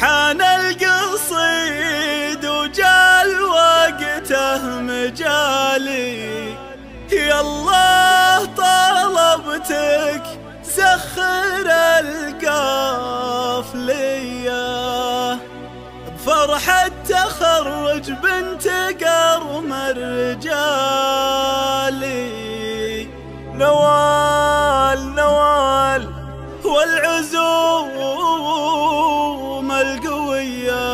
حان القصيد وجال وقته مجالي، يا الله طلبتك سخر القافلية، بفرحة تخرج بنت قرم الرجالي. نوال نوال والعزوم القوية،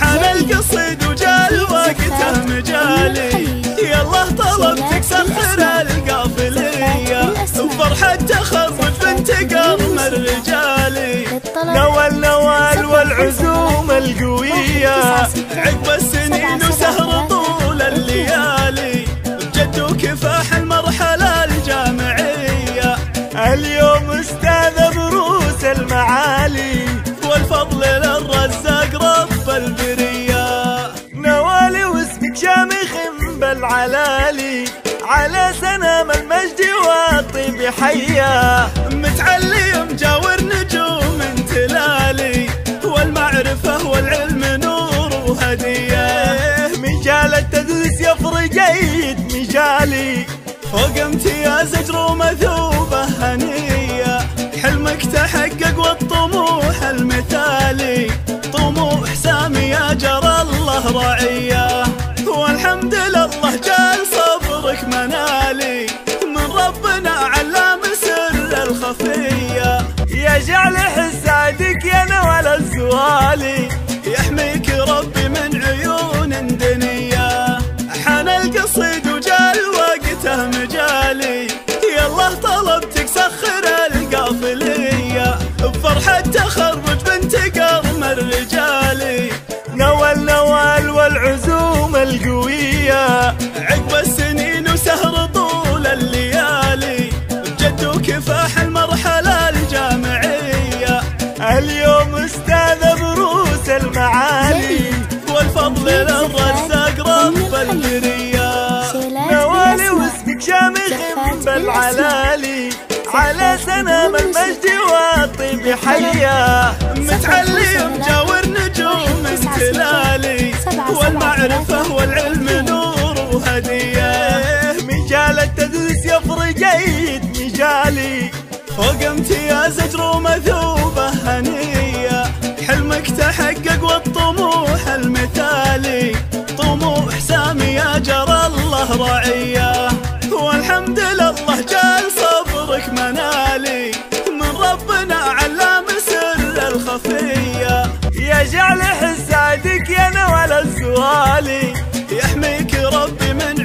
حان القصيد وجال وقته مجالي، يا الله طلبتك سخر القافلية، بفرحة تخرج بنت قرم الرجالي. نوال نوال والعزوم القوية، عقب السنين وسهر طول الليالي، بجد وكفاح المرحلة الجامعية. اليوم استاذ بروس المعالي، والفضل للرزاق رب البرية. نوالي واسمك شامخ بالعلالي، على سنام المجد والطيب حيا، متعلي مجاور نجوم تلالي، والمعرفة والعلم نور وهدية. مجال التدريس يفرق جيد مجالي، فوق امتياز اجر ومثوبة هنية، حلمك تحقق والطموح المثالي، طموح سامي يا جرى الله رعية. والحمد لله جال صبرك منالي، من ربنا علام سر الخفية، يجعل حسادك يا نوال الزوالي، يحميك ربي من عيون دنيا. حان القصيد وجال وقته مجالي، يا الله طلبتك سخر القافلية، بفرحة تخرج بنت قرم الرجالي. نوال نوال والعزوم القوية، عقب السنين وسهر طول الليالي، بجد وكفاح المرحلة الجامعية. اليوم استاذ بروس المعالي، والفضل للرزاق رب البرية. نوالي واسمك شامخ بالعلالي، على سنام المجد والطيب حيا، متعلي مجاور نجوم تلالي، والمعرفة والعلم نور وهدية. مجال التدريس يفرق جيد مجالي، فوق امتياز اجر ومثوبة هنية، حلمك تحقق والطموح المثالي، طموح سامي يا جرى الله رعية. والحمد لله جال صبرك منالي، من ربنا علام سر الخفية، يجعل حسادك يا نوال الزوالي، يحميك ربي من